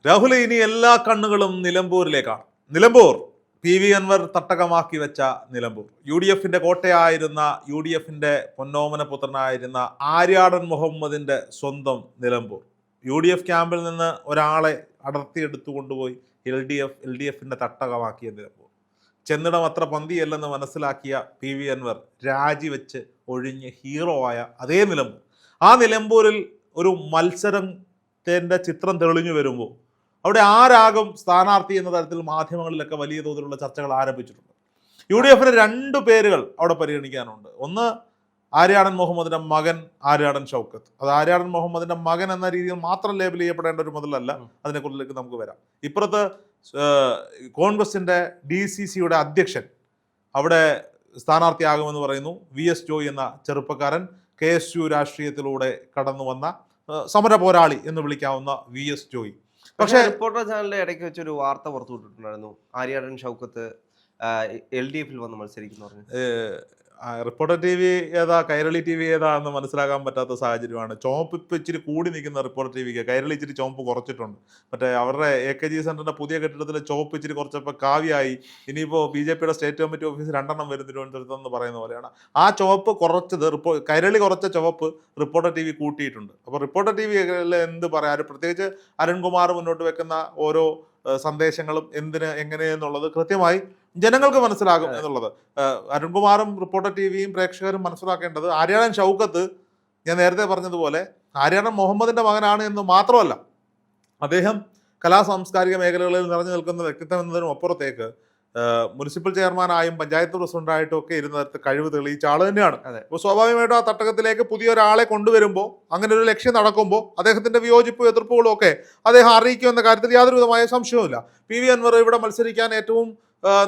രാഹുൽ, ഇനി എല്ലാ കണ്ണുകളും നിലമ്പൂരിലേക്കാണ്. നിലമ്പൂർ PV അൻവർ തട്ടകമാക്കി വെച്ച നിലമ്പൂർ, UDF-ന്റെ കോട്ടയായിരുന്ന, UDF-ന്റെ പൊന്നോമന പുത്രനായിരുന്ന ആര്യാടൻ മുഹമ്മദിന്റെ സ്വന്തം നിലമ്പൂർ. UDF ക്യാമ്പിൽ നിന്ന് ഒരാളെ അടർത്തിയെടുത്തു കൊണ്ടുപോയി LDF-ന്റെ തട്ടകമാക്കിയ നിലമ്പൂർ. ചെന്നിടം അത്ര പന്തിയല്ലെന്ന് മനസ്സിലാക്കിയ PV അൻവർ രാജിവെച്ച് ഒഴിഞ്ഞ് ഹീറോ ആയ അതേ നിലമ്പൂർ. ആ നിലമ്പൂരിൽ ഒരു മത്സരത്തിൻ്റെ ചിത്രം തെളിഞ്ഞു വരുമ്പോൾ അവിടെ ആരാകും സ്ഥാനാർത്ഥി എന്ന തരത്തിൽ മാധ്യമങ്ങളിലൊക്കെ വലിയ തോതിലുള്ള ചർച്ചകൾ ആരംഭിച്ചിട്ടുണ്ട്. UDF-ന് 2 പേരുകൾ അവിടെ പരിഗണിക്കാനുണ്ട്. ഒന്ന്, ആര്യാടൻ മുഹമ്മദിന്റെ മകൻ ആര്യാടൻ ഷൗക്കത്ത്. അത് ആര്യാടൻ മുഹമ്മദിന്റെ മകൻ എന്ന രീതിയിൽ മാത്രം ലേബൽ ചെയ്യപ്പെടേണ്ട ഒരു മുതലല്ല, അതിനെക്കുറിച്ചിലേക്ക് നമുക്ക് വരാം. ഇപ്പുറത്ത് കോൺഗ്രസിന്റെ DCCയുടെ അധ്യക്ഷൻ അവിടെ സ്ഥാനാർത്ഥിയാകുമെന്ന് പറയുന്നു. VS ജോയ് എന്ന ചെറുപ്പക്കാരൻ, KSU രാഷ്ട്രീയത്തിലൂടെ കടന്നു വന്ന സമര പോരാളി എന്ന് വിളിക്കാവുന്ന VS ജോയ്. പക്ഷേ റിപ്പോർട്ടർ ചാനലിന്റെ ഇടയ്ക്ക് വെച്ചൊരു വാർത്ത പുറത്തുവിട്ടിട്ടുണ്ടായിരുന്നു, ആര്യാടൻ ഷൗക്കത്ത് LDF-ൽ വന്ന് മത്സരിക്കുന്നു പറഞ്ഞു. റിപ്പോർട്ടർ TV ഏതാ, കൈരളി TV ഏതാ എന്ന് മനസ്സിലാക്കാൻ പറ്റാത്ത സാഹചര്യമാണ്. ചുവപ്പ് ഇപ്പം ഇച്ചിരി കൂടി നിൽക്കുന്ന റിപ്പോർട്ടർ TVക്ക്, കൈരളി ഇച്ചിരി ചുവപ്പ് കുറച്ചിട്ടുണ്ട്. മറ്റേ അവരുടെ AKG സെന്ററിന്റെ പുതിയ കെട്ടിടത്തിലെ ചുവപ്പ് ഇച്ചിരി കുറച്ചപ്പോൾ കാവ്യായി. ഇനിയിപ്പോൾ BJP-യുടെ സ്റ്റേറ്റ് കമ്മിറ്റി ഓഫീസ് 2 എണ്ണം വരും തിരുവനന്തപുരത്ത് പറയുന്ന പോലെയാണ്. ആ ചുവപ്പ് കുറച്ചത് കൈരളി കുറച്ച ചുവപ്പ് റിപ്പോർട്ടർ TV കൂട്ടിയിട്ടുണ്ട്. അപ്പോൾ റിപ്പോർട്ടർ TV എന്ത് പറയാം, പ്രത്യേകിച്ച് അരുൺകുമാർ മുന്നോട്ട് വെക്കുന്ന ഓരോ സന്ദേശങ്ങളും എന്തിന് എങ്ങനെയെന്നുള്ളത് കൃത്യമായി ജനങ്ങൾക്ക് മനസ്സിലാകും എന്നുള്ളത്. അരുൺകുമാറും റിപ്പോർട്ടർ TVയും പ്രേക്ഷകരും മനസ്സിലാക്കേണ്ടത്, ആര്യാടൻ ഷൗക്കത്ത് ഞാൻ നേരത്തെ പറഞ്ഞതുപോലെ ആര്യാടൻ മുഹമ്മദിന്റെ മകനാണ് എന്ന് മാത്രമല്ല, അദ്ദേഹം കലാ സാംസ്കാരിക മേഖലകളിൽ നിറഞ്ഞു നിൽക്കുന്ന വ്യക്തിത്വം എന്നതിനും അപ്പുറത്തേക്ക് മുനിസിപ്പൽ ചെയർമാനായും പഞ്ചായത്ത് പ്രസിഡന്റായിട്ടും ഒക്കെ ഇരുന്നിടത്ത് കഴിവ് തെളിയിച്ച ആൾ തന്നെയാണ്. അപ്പോൾ സ്വാഭാവികമായിട്ടും ആ തട്ടകത്തിലേക്ക് പുതിയൊരാളെ കൊണ്ടുവരുമ്പോൾ, അങ്ങനെ ഒരു ലക്ഷ്യം നടക്കുമ്പോൾ അദ്ദേഹത്തിന്റെ വിയോജിപ്പും എതിർപ്പുകളും ഒക്കെ അദ്ദേഹം അറിയിക്കുമെന്ന കാര്യത്തിൽ യാതൊരു വിധമായ സംശയവുമില്ല. PV അൻവർ ഇവിടെ മത്സരിക്കാൻ ഏറ്റവും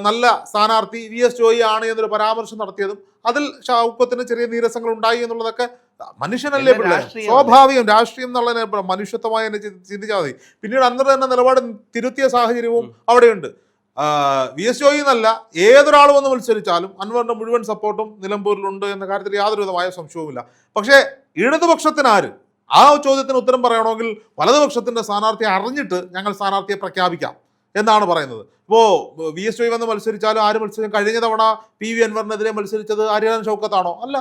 നല്ല സ്ഥാനാർത്ഥി VS ജോയി ആണ് എന്നൊരു പരാമർശം നടത്തിയതും അതിൽ ഷൗക്കത്തിന് ചെറിയ നീരസങ്ങൾ ഉണ്ടായി എന്നുള്ളതൊക്കെ മനുഷ്യനല്ലേ പിള്ളേ, സ്വാഭാവികം. രാഷ്ട്രീയം എന്നുള്ള മനുഷ്യത്വമായി തന്നെ ചിന്തിച്ചാൽ മതി. പിന്നീട് അന്നേരം തന്നെ നിലപാട് തിരുത്തിയ സാഹചര്യവും അവിടെയുണ്ട്. VS ജോയി എന്നല്ല, ഏതൊരാൾ വന്ന് മത്സരിച്ചാലും അൻവറിന്റെ മുഴുവൻ സപ്പോർട്ടും നിലമ്പൂരിലുണ്ട് എന്ന കാര്യത്തിൽ യാതൊരു വിധമായ സംശയവുമില്ല. പക്ഷേ ഇടതുപക്ഷത്തിനാര്, ആ ചോദ്യത്തിന് ഉത്തരം പറയണമെങ്കിൽ വലതുപക്ഷത്തിന്റെ സ്ഥാനാർത്ഥിയെ അറിഞ്ഞിട്ട് ഞങ്ങൾ സ്ഥാനാർത്ഥിയെ പ്രഖ്യാപിക്കാം എന്നാണ് പറയുന്നത്. ഇപ്പോൾ VS ജോയി വന്ന് മത്സരിച്ചാലും ആര് മത്സരിച്ചാലും, കഴിഞ്ഞ തവണ PV അൻവറിനെതിരെ മത്സരിച്ചത് ആര്യാടൻ ഷൗക്കത്താണോ? അല്ല.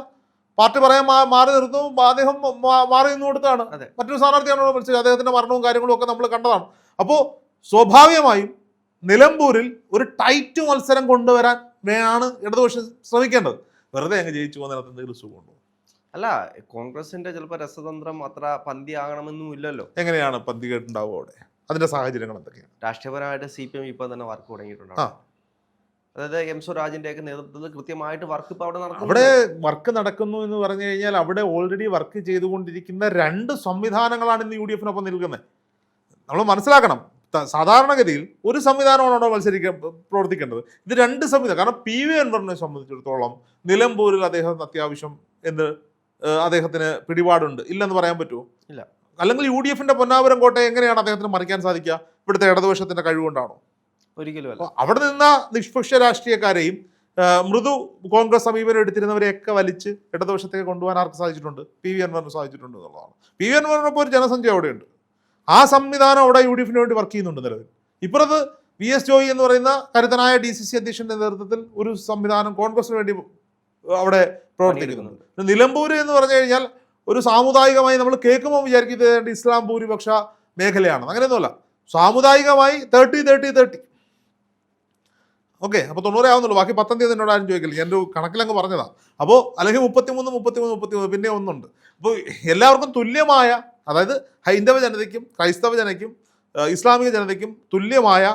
പാർട്ടി പറയാൻ മാറി നിർത്തും, അദ്ദേഹം മാറി നിന്ന് കൊടുത്താണ്. മറ്റൊരു സ്ഥാനാർത്ഥിയാണോ മത്സരിച്ചത്? അദ്ദേഹത്തിന്റെ മരണവും കാര്യങ്ങളും ഒക്കെ നമ്മൾ കണ്ടതാണ്. അപ്പോൾ സ്വാഭാവികമായും നിലമ്പൂരിൽ ഒരു ടൈറ്റ് മത്സരം കൊണ്ടുവരാൻ ആണ് ഇടതുപക്ഷം ശ്രമിക്കേണ്ടത്. വെറുതെ അങ്ങ് ജയിച്ചു പോകുന്നതിനകത്ത് എന്തെങ്കിലും സുഖമുണ്ടോ? അല്ല, കോൺഗ്രസിന്റെ ചിലപ്പോൾ രസതന്ത്രം അത്ര പന്തി ആകണമെന്നും ഇല്ലല്ലോ. എങ്ങനെയാണ് പന്തി കേട്ടുണ്ടാവുക അവിടെ? അതിന്റെ സാഹചര്യങ്ങൾ എന്തൊക്കെയാണ്? രാഷ്ട്രീയപരമായിട്ട് CPM ഇപ്പോൾ തന്നെ വർക്ക് തുടങ്ങിയിട്ടുണ്ടാവും. അതായത് M സ്വരാജിന്റെ ഒക്കെ നേതൃത്വത്തിൽ കൃത്യമായിട്ട് വർക്ക് ഇപ്പോൾ അവിടെ വർക്ക് നടക്കുന്നു എന്ന് പറഞ്ഞു കഴിഞ്ഞാൽ അവിടെ ഓൾറെഡി വർക്ക് ചെയ്തുകൊണ്ടിരിക്കുന്ന 2 സംവിധാനങ്ങളാണ് ഇന്ന് UDF-നൊപ്പം നിൽക്കുന്നത്. നമ്മൾ മനസ്സിലാക്കണം, സാധാരണഗതിയിൽ ഒരു സംവിധാനമാണ് അവിടെ പ്രവർത്തിക്കേണ്ടത്. ഇത് 2 സംവിധാനം. കാരണം PV അൻവറിനെ സംബന്ധിച്ചിടത്തോളം നിലമ്പൂരിൽ അദ്ദേഹം അത്യാവശ്യം അദ്ദേഹത്തിന് പിടിപാടുണ്ട്, ഇല്ലെന്ന് പറയാൻ പറ്റുമോ? ഇല്ല. അല്ലെങ്കിൽ UDF-ന്റെ പൊന്നാപുരം കോട്ടയെ എങ്ങനെയാണ് അദ്ദേഹത്തിന് മറിക്കാൻ സാധിക്കുക? ഇവിടുത്തെ ഇടതുപക്ഷത്തിന്റെ കഴിവുകൊണ്ടാണോ? ഒരിക്കലും. അവിടെ നിന്ന നിഷ്പക്ഷ രാഷ്ട്രീയക്കാരെയും മൃദു കോൺഗ്രസ് സമീപനം എടുത്തിരുന്നവരെയൊക്കെ വലിച്ച് ഇടതുപക്ഷത്തേക്ക് കൊണ്ടുപോകാൻ ആർക്ക് സാധിച്ചിട്ടുണ്ട്? PV അൻവറിന് സാധിച്ചിട്ടുണ്ട് എന്നുള്ളതാണ്. PV അൻവറിനൊപ്പം ഒരു ജനസംഖ്യ അവിടെയുണ്ട്. ആ സംവിധാനം അവിടെ UDF-ന് വേണ്ടി വർക്ക് ചെയ്യുന്നുണ്ട് നിലവിൽ. ഇപ്പുറത്ത് VS ജോയി എന്ന് പറയുന്ന കരുത്തനായ DCC അധ്യക്ഷന്റെ നേതൃത്വത്തിൽ ഒരു സംവിധാനം കോൺഗ്രസിന് വേണ്ടി അവിടെ പ്രവർത്തിക്കുന്നുണ്ട്. നിലമ്പൂര് എന്ന് പറഞ്ഞു കഴിഞ്ഞാൽ ഒരു സാമുദായികമായി നമ്മൾ കേൾക്കുമ്പോൾ വിചാരിക്കുന്നത് ഇസ്ലാം ഭൂരിപക്ഷ മേഖലയാണ്. അങ്ങനെയൊന്നുമല്ല. സാമുദായികമായി 30-30-30. ഓക്കെ, അപ്പോൾ 90 ആവുന്നുള്ളൂ. ബാക്കി 19 എന്നോട് ആരും ചോദിക്കില്ല, ഞാൻ ഒരു കണക്കിലങ്ങ് പറഞ്ഞതാണ്. അപ്പോൾ അല്ലെങ്കിൽ 33 പിന്നെ ഒന്നുണ്ട്. അപ്പോൾ എല്ലാവർക്കും തുല്യമായ, അതായത് ഹൈന്ദവ ജനതയ്ക്കും ക്രൈസ്തവ ജനതയ്ക്കും ഇസ്ലാമിക ജനതയ്ക്കും തുല്യമായ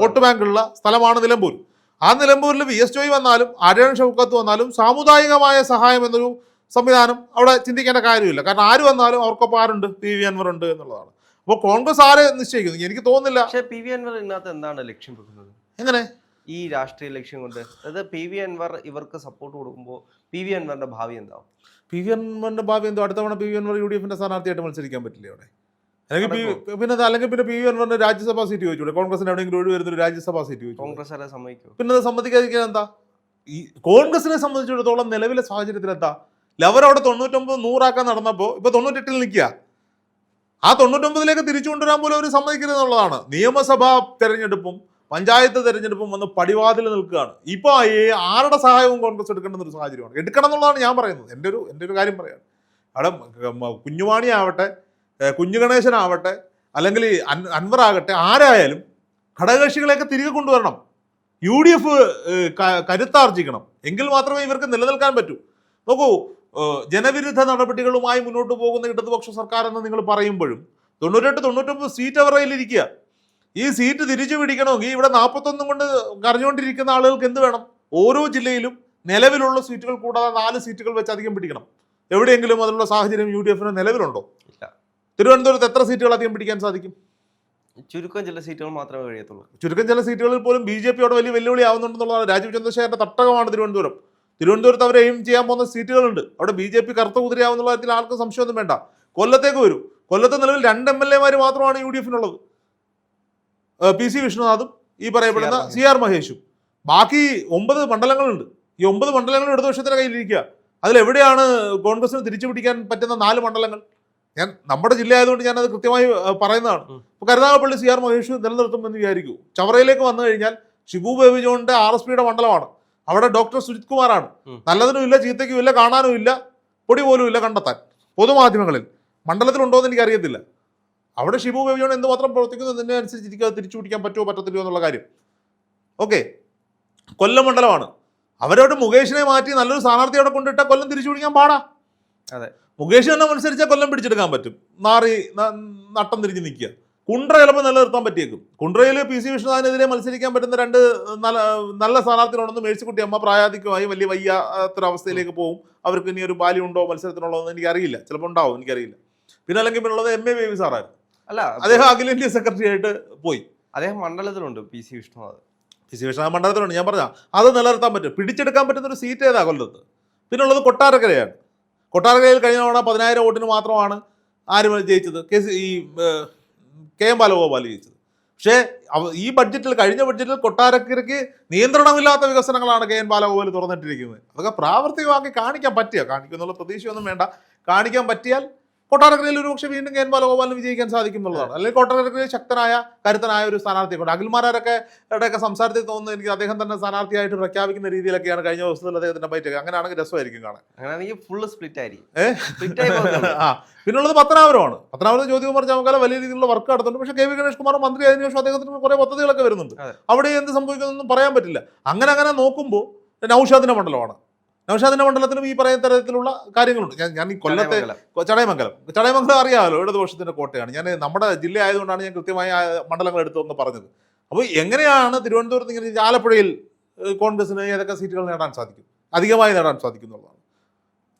വോട്ട് ബാങ്കുള്ള സ്ഥലമാണ് നിലമ്പൂർ. ആ നിലമ്പൂരിൽ VS ജോയി വന്നാലും ആര്യാടൻ ഷൗക്കത്ത് വന്നാലും സാമുദായികമായ സഹായം എന്നൊരു സംവിധാനം അവിടെ ചിന്തിക്കേണ്ട കാര്യമില്ല. കാരണം ആര് വന്നാലും അവർക്കൊപ്പം ആരുണ്ട്? PV അൻവർ ഉണ്ട് എന്നുള്ളതാണ്. അപ്പോൾ കോൺഗ്രസ് ആരെ നിശ്ചയിക്കുന്നു? എനിക്ക് തോന്നുന്നില്ല. പക്ഷേ PV അൻവർ ഇതിനകത്ത് എന്താണ് ലക്ഷ്യം വെക്കുന്നത്? എങ്ങനെ ഈ രാഷ്ട്രീയ ലക്ഷ്യം കൊണ്ട്? അതായത് PV അൻവർ ഇവർക്ക് സപ്പോർട്ട് കൊടുക്കുമ്പോൾ PV അൻവറിന്റെ ഭാവി എന്താവും? PV അൻവറിന്റെ ഭാവി എന്തോ? അടുത്ത തവണ PV അൻവർ UDF-ന്റെ സ്ഥാനാർത്ഥിയായിട്ട് മത്സരിക്കാൻ പറ്റില്ല അവിടെ. അല്ലെങ്കിൽ പിന്നെ PV അൻവറിന്റെ രാജ്യസഭാ സീറ്റ് ചോദിച്ചൂടെ? കോൺഗ്രസിന് എവിടെയെങ്കിലും ഒഴിവ് വരുന്ന ഒരു രാജ്യസഭാ സീറ്റ് ചോദിച്ചു. കോൺഗ്രസ് ആരെ സമ്മതിക്കും? പിന്നെ അത് സമ്മതിക്കാതിരിക്കാൻ എന്താ? ഈ കോൺഗ്രസിനെ സംബന്ധിച്ചിടത്തോളം നിലവിലെ സാഹചര്യത്തിൽ എന്താ? അവരവിടെ 99-100 ആക്കാൻ നടന്നപ്പോൾ ഇപ്പൊ 98-ൽ നിൽക്കുക. ആ 99ലേക്ക് തിരിച്ചു കൊണ്ടുവരാൻ പോലും അവർ സമ്മതിക്കരുത് എന്നുള്ളതാണ്. നിയമസഭാ തെരഞ്ഞെടുപ്പും പഞ്ചായത്ത് തെരഞ്ഞെടുപ്പും വന്ന് പടിവാതിൽ നിൽക്കുകയാണ്. ഇപ്പോൾ ആരുടെ സഹായവും കോൺഗ്രസ് എടുക്കേണ്ടുന്ന ഒരു സാഹചര്യമാണ്. എടുക്കണം എന്നുള്ളതാണ് ഞാൻ പറയുന്നത്. എൻ്റെ ഒരു കാര്യം പറയാണ്. അവിടെ കുഞ്ഞുമാണി ആവട്ടെ, കുഞ്ഞു ഗണേശനാവട്ടെ, അല്ലെങ്കിൽ അൻവർ ആകട്ടെ, ആരായാലും ഘടകകക്ഷികളെയൊക്കെ തിരികെ കൊണ്ടുവരണം. UDF കരുത്താർജിക്കണം. എങ്കിൽ മാത്രമേ ഇവർക്ക് നിലനിൽക്കാൻ പറ്റൂ. നോക്കൂ, ജനവിരുദ്ധ നടപടികളുമായി മുന്നോട്ട് പോകുന്ന ഇടതുപക്ഷ സർക്കാർ എന്ന് നിങ്ങൾ പറയുമ്പോഴും 98-99 സീറ്റ് അവരുടെ കയ്യിലിരിക്കുക. ഈ സീറ്റ് തിരിച്ചു പിടിക്കണമെങ്കിൽ ഇവിടെ 41 കൊണ്ട് കരഞ്ഞുകൊണ്ടിരിക്കുന്ന ആളുകൾക്ക് എന്ത് വേണം? ഓരോ ജില്ലയിലും നിലവിലുള്ള സീറ്റുകൾ കൂടാതെ 4 സീറ്റുകൾ വെച്ച് അധികം പിടിക്കണം. എവിടെയെങ്കിലും അതിനുള്ള സാഹചര്യം UDF നിലവിലുണ്ടോ? ഇല്ല. തിരുവനന്തപുരത്ത് എത്ര സീറ്റുകൾ അധികം പിടിക്കാൻ സാധിക്കും? ചുരുക്കം ചില സീറ്റുകൾ മാത്രമേ കഴിയത്തുള്ളൂ. ചുരുക്കം ചില സീറ്റുകളിൽ പോലും BJP യോട് വലിയ വെല്ലുവിളി ആവുന്നുണ്ടെന്നുള്ളതാണ്. രാജീവ് ചന്ദ്രശേഖരന്റെ തട്ടകമാണ് തിരുവനന്തപുരം. തിരുവനന്തപുരത്ത് അവർ എയിം ചെയ്യാൻ പോകുന്ന സീറ്റുകളുണ്ട്. അവിടെ BJP കറുത്ത കുതിരയാവുന്നുള്ള കാര്യത്തിൽ ആർക്കും സംശയമൊന്നും വേണ്ട. കൊല്ലത്തേക്ക് വരും. കൊല്ലത്ത് നിലവിൽ 2 MLA മാത്രമാണ് UDF PC വിഷ്ണുനാഥും ഈ പറയപ്പെടുന്ന CR മഹേഷും. ബാക്കി 9 മണ്ഡലങ്ങളുണ്ട്. ഈ 9 മണ്ഡലങ്ങളും ഇടതുപക്ഷത്തിന്റെ കയ്യിലിരിക്കുക. അതിലെവിടെയാണ് കോൺഗ്രസിന് തിരിച്ചു പിടിക്കാൻ പറ്റുന്ന 4 മണ്ഡലങ്ങൾ? ഞാൻ നമ്മുടെ ജില്ല ആയതുകൊണ്ട് ഞാനത് കൃത്യമായി പറയുന്നതാണ്. ഇപ്പോൾ കരുനാഗപ്പള്ളി CR മഹേഷ് നിലനിർത്തുമെന്ന് വിചാരിക്കൂ. ചവറയിലേക്ക് വന്നു കഴിഞ്ഞാൽ ഷിബു ബേബി ജോണിന്റെ RSPയുടെ മണ്ഡലമാണ്. അവിടെ ഡോക്ടർ സുജിത് കുമാറാണ്. നല്ലതിനും ഇല്ല, ചീത്തയ്ക്കും ഇല്ല, കാണാനും ഇല്ല, പൊടി പോലും ഇല്ല കണ്ടെത്താൻ പൊതുമാധ്യമങ്ങളിൽ. മണ്ഡലത്തിലുണ്ടോ എന്ന് എനിക്കറിയത്തില്ല. അവിടെ ഷിബു ബേബി ജോൺ എന്തുമാത്രം പ്രവർത്തിക്കുന്നു എന്നതിനനുസരിച്ച് അത് തിരിച്ചു പിടിക്കാൻ പറ്റുമോ പറ്റത്തില്ലയോ എന്നുള്ള കാര്യം. ഓക്കെ, കൊല്ലം മണ്ഡലമാണ്. അവരോട് മുകേഷിനെ മാറ്റി നല്ലൊരു സ്ഥാനാർത്ഥിയോടെ കൊണ്ടിട്ടാൽ കൊല്ലം തിരിച്ചു പിടിക്കാൻ പാടാ. അതെ, മുകേഷ് തന്നെ മത്സരിച്ചാൽ കൊല്ലം പിടിച്ചെടുക്കാൻ പറ്റും. നട്ടം തിരിഞ്ഞ് നിൽക്കുക. കുണ്ട്ര ചിലപ്പോൾ നിലനിർത്താൻ പറ്റിയേക്കും. കുണ്ട്രയിൽ PC വിഷ്ണുനാഥിനെതിരെ മത്സരിക്കാൻ പറ്റുന്ന 2 നല്ല സ്ഥാനാർത്ഥികളുണ്ടെന്ന് മേഴ്സിക്കുട്ടി അമ്മ പ്രായാധികമായി വലിയ വയ്യാത്തൊരവസ്ഥയിലേക്ക് പോകും. അവർക്ക് ഇനി ഒരു ബാല്യമുണ്ടോ മത്സരത്തിനുള്ളതെന്ന് എനിക്കറിയില്ല. ചിലപ്പോൾ ഉണ്ടാവും, എനിക്കറിയില്ല. പിന്നെ അല്ലെങ്കിൽ പിന്നുള്ളത് MA ബേബി സാറായിരുന്നു. അല്ല, അദ്ദേഹം അഖിലേന്ത്യാ സെക്രട്ടറി ആയിട്ട് പോയി. അദ്ദേഹം മണ്ഡലത്തിലുണ്ട്. PC വിഷ്ണുനാഥ് മണ്ഡലത്തിലുണ്ട്. ഞാൻ പറഞ്ഞ അത് നിലനിർത്താൻ പറ്റും. പിടിച്ചെടുക്കാൻ പറ്റുന്ന ഒരു സീറ്റ് ഏതാ കൊല്ലത്ത്? പിന്നുള്ളത് കൊട്ടാരക്കരയാണ്. കൊട്ടാരക്കരയിൽ കഴിഞ്ഞ തവണ 10,000 വോട്ടിന് മാത്രമാണ് ആര് ജയിച്ചത്? KM ബാലഗോപാൽ ജയിച്ചത്. പക്ഷേ ഈ ബഡ്ജറ്റിൽ, കഴിഞ്ഞ ബഡ്ജറ്റിൽ കൊട്ടാരക്കരയ്ക്ക് നിയന്ത്രണമില്ലാത്ത വികസനങ്ങളാണ് KN ബാലഗോപാൽ തുറന്നിട്ടിരിക്കുന്നത്. അതൊക്കെ പ്രാവർത്തികമാക്കി കാണിക്കാൻ കാണിക്കുന്നുള്ള പ്രതീക്ഷയൊന്നും വേണ്ട. കാണിക്കാൻ പറ്റിയാൽ കൊട്ടാരക്കരയിൽ ഒരുപക്ഷെ വീണ്ടും KN ബാലഗോപാലിന് വിജയിക്കാൻ സാധിക്കും എന്നുള്ളതാണ്. അല്ലെങ്കിൽ കൊട്ടാരക്കരയിൽ ശക്തനായ കരുത്തനായ ഒരു സ്ഥാനാർത്ഥിയൊക്കെ അഖിൽമാരൊക്കെ സംസാരത്തിൽ തോന്നുന്നത് എനിക്ക് അദ്ദേഹം തന്നെ സ്ഥാനാർത്ഥിയായിട്ട് പ്രഖ്യാപിക്കുന്ന രീതിയിലൊക്കെയാണ് കഴിഞ്ഞ ദിവസത്തിൽ അദ്ദേഹത്തിന്റെ ബൈറ്റ്. അങ്ങനെയാണെങ്കിൽ രസമായിരിക്കും കാണാൻ. അങ്ങനെയാണെങ്കിൽ ഫുള്ള് സ്പ്ലിറ്റ് ആയിരിക്കും. പിന്നുള്ളത് പത്തനാപുരമാണ്. പത്തനാപുരത്ത് ജ്യോതികുമാർ ചാമക്കാല വലിയ രീതിയിലുള്ള വർക്ക് നടത്തുന്നുണ്ട്. പക്ഷേ KV ഗണേഷ് കുമാർ മന്ത്രി ആയതിനു ശേഷം അദ്ദേഹത്തിന് കുറെ പദ്ധതികളൊക്കെ വരുന്നുണ്ട്. അവിടെ എന്ത് സംഭവിക്കുന്നൊന്നും പറയാൻ പറ്റില്ല. അങ്ങനെ നോക്കുമ്പോൾ നൗഷാദിന്റെ മണ്ഡലമാണ്. നൗഷാദിന്റെ മണ്ഡലത്തിലും ഈ പറയുന്ന തരത്തിലുള്ള കാര്യങ്ങളുണ്ട്. ഞാൻ ഈ കൊല്ലത്തെ ചടയമംഗലം അറിയാമല്ലോ, ഇടതുപക്ഷത്തിന്റെ കോട്ടയാണ്. ഞാൻ നമ്മുടെ ജില്ല ആയതുകൊണ്ടാണ് ഞാൻ കൃത്യമായ മണ്ഡലങ്ങൾ എടുത്തു പറഞ്ഞത്. അപ്പോൾ എങ്ങനെയാണ് തിരുവനന്തപുരത്ത് ഇങ്ങനെ ആലപ്പുഴയിൽ കോൺഗ്രസിന് ഏതൊക്കെ സീറ്റുകൾ നേടാൻ സാധിക്കും, അധികമായി നേടാൻ സാധിക്കും എന്നുള്ളതാണ്.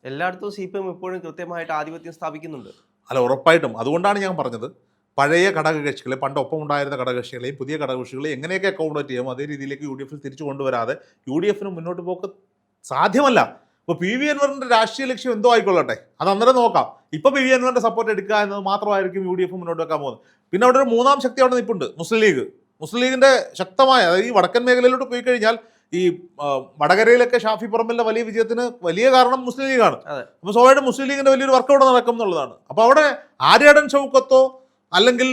എല്ലായിടത്തും CPM ഇപ്പോഴും കൃത്യമായിട്ട് ആധിപത്യം സ്ഥാപിക്കുന്നുണ്ട്. അല്ല, ഉറപ്പായിട്ടും. അതുകൊണ്ടാണ് ഞാൻ പറഞ്ഞത് പഴയ ഘടകകക്ഷികളെ, പണ്ട് ഒപ്പം ഉണ്ടായിരുന്ന ഘടകകക്ഷികളെയും പുതിയ ഘടകകക്ഷികളെയും എങ്ങനെയൊക്കെ അക്കോമഡേറ്റ് ചെയ്യാമോ അതേ രീതിയിലേക്ക് UDF തിരിച്ചു കൊണ്ടുവരാതെ UDF മുന്നോട്ട് പോക്ക് സാധ്യമല്ല. ഇപ്പോൾ PV അൻവറിന്റെ രാഷ്ട്രീയ ലക്ഷ്യം എന്തോ ആയിക്കൊള്ളട്ടെ, അത് അന്നേരം നോക്കാം. ഇപ്പോൾ PV അൻവറിന്റെ സപ്പോർട്ട് എടുക്കുക എന്നത് മാത്രമായിരിക്കും UDF മുന്നോട്ട് വെക്കാൻ പോകുന്നത്. പിന്നെ അവിടെ ഒരു മൂന്നാം ശക്തി അവിടെ നിൽപ്പുണ്ട്, മുസ്ലിം ലീഗിന്റെ ശക്തമായ, അതായത് ഈ വടക്കൻ മേഖലയിലോട്ട് പോയി കഴിഞ്ഞാൽ ഈ വടകരയിലൊക്കെ ഷാഫി പറമ്പലിന്റെ വലിയ വിജയത്തിന് വലിയ കാരണം മുസ്ലിം ലീഗാണ്. അപ്പോൾ സ്വാഭാവികമായിട്ടും മുസ്ലിം ലീഗിന്റെ വലിയൊരു വർക്ക് അവിടെ നടക്കും എന്നുള്ളതാണ്. അപ്പോൾ അവിടെ ആര്യാടൻ ഷൗക്കത്തോ അല്ലെങ്കിൽ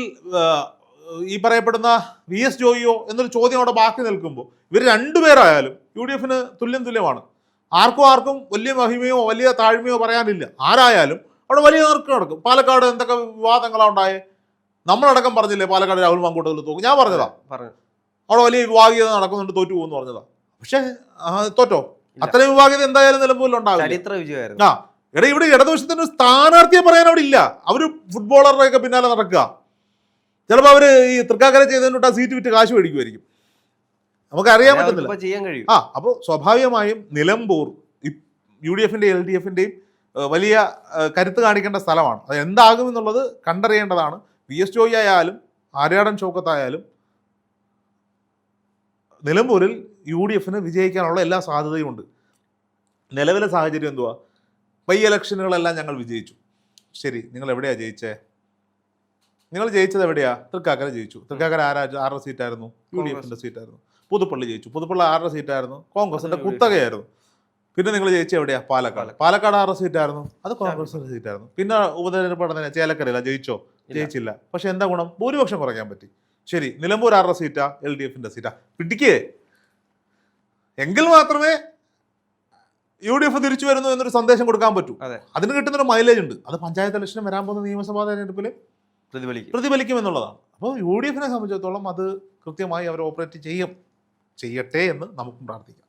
ഈ പറയപ്പെടുന്ന VS ജോയിയോ എന്നൊരു ചോദ്യം അവിടെ ബാക്കി നിൽക്കുമ്പോൾ ഇവർ രണ്ടുപേരായാലും UDF തുല്യമാണ്. ആർക്കും വലിയ മഹിമയോ വലിയ താഴ്മയോ പറയാനില്ല. ആരായാലും അവിടെ വലിയ നറുക്ക് നടക്കും. പാലക്കാട് എന്തൊക്കെ വിവാദങ്ങളാണ് ഉണ്ടായേ, നമ്മളടക്കം പറഞ്ഞില്ലേ പാലക്കാട് രാഹുൽ മാങ്കൂട്ടത്തിൽ തോക്കും. ഞാൻ പറഞ്ഞതാ അവിടെ വലിയ വിവാദീയത നടക്കുന്നുണ്ട്, തോറ്റു പോകുന്നു പറഞ്ഞതാ. പക്ഷെ തോറ്റോ? അത്രയും വിവാദീയത എന്തായാലും നിലമ്പൂരിലുണ്ടാവില്ല. എടാ, ഇവിടെ ഇടതുപക്ഷത്തിന്റെ ഒരു സ്ഥാനാർത്ഥിയെ പറയാൻ അവിടെ ഇല്ല. അവര് ഫുട്ബോളറുടെ ഒക്കെ പിന്നാലെ നടക്കുക. ചിലപ്പോൾ അവര് ഈ തൃക്കാക്കര ചെയ്തതിനോട്ട് ആ സീറ്റ് വിറ്റ് കാശ് മേടിക്കുമായിരിക്കും. നമുക്കറിയാൻ പറ്റുന്നില്ല. അപ്പോൾ സ്വാഭാവികമായും നിലമ്പൂർ UDFന്റെയും LDFന്റെയും വലിയ കരുത്ത് കാണിക്കേണ്ട സ്ഥലമാണ്. അത് എന്താകുമെന്നുള്ളത് കണ്ടറിയേണ്ടതാണ്. VS ജോയി ആയാലും ആര്യാടൻ ഷൗക്കത്തായാലും നിലമ്പൂരിൽ UDF വിജയിക്കാനുള്ള എല്ലാ സാധ്യതയും ഉണ്ട്. നിലവിലെ സാഹചര്യം എന്തുവാ? ഇലക്ഷനുകളെല്ലാം ഞങ്ങൾ വിജയിച്ചു. ശരി, നിങ്ങൾ എവിടെയാണ് ജയിച്ചേ? നിങ്ങൾ ജയിച്ചത് എവിടെയാ? തൃക്കാക്കര ജയിച്ചു. തൃക്കാക്കര ആരുടെ സീറ്റായിരുന്നു? UDFന്റെ സീറ്റായിരുന്നു. പുതുപ്പള്ളി ജയിച്ചു. പുതുപ്പള്ളി ആരുടെ സീറ്റായിരുന്നു? കോൺഗ്രസിന്റെ കുത്തകയായിരുന്നു. പിന്നെ നിങ്ങൾ ജയിച്ച എവിടെയാ? പാലക്കാട് ആരുടെ സീറ്റായിരുന്നു? അത് കോൺഗ്രസിന്റെ സീറ്റായിരുന്നു. പിന്നെ ഉപതെരഞ്ഞെടുപ്പ് നടന്നതിന് ചേലക്കരയില്ല, ജയിച്ചോ? ജയിച്ചില്ല. പക്ഷെ എന്താ ഗുണം? ഭൂരിപക്ഷം കുറയ്ക്കാൻ പറ്റി. ശരി, നിലമ്പൂർ ആരുടെ സീറ്റാ? LDF-ന്റെ സീറ്റാ. പിടിക്കേ എങ്കിൽ മാത്രമേ UDF തിരിച്ചു വരുന്നു എന്നൊരു സന്ദേശം കൊടുക്കാൻ പറ്റൂ. അതിന് കിട്ടുന്നൊരു മൈലേജ് ഉണ്ട്. അത് പഞ്ചായത്ത് ഇലക്ഷന് വരാൻ പോകുന്ന നിയമസഭാ തെരഞ്ഞെടുപ്പിൽ പ്രതിഫലിക്കും എന്നുള്ളതാണ്. അപ്പോൾ UDF-നെ സംബന്ധിച്ചിടത്തോളം അത് കൃത്യമായി അവർ ഓപ്പറേറ്റ് ചെയ്യട്ടെ എന്ന് നമുക്കും പ്രാർത്ഥിക്കാം.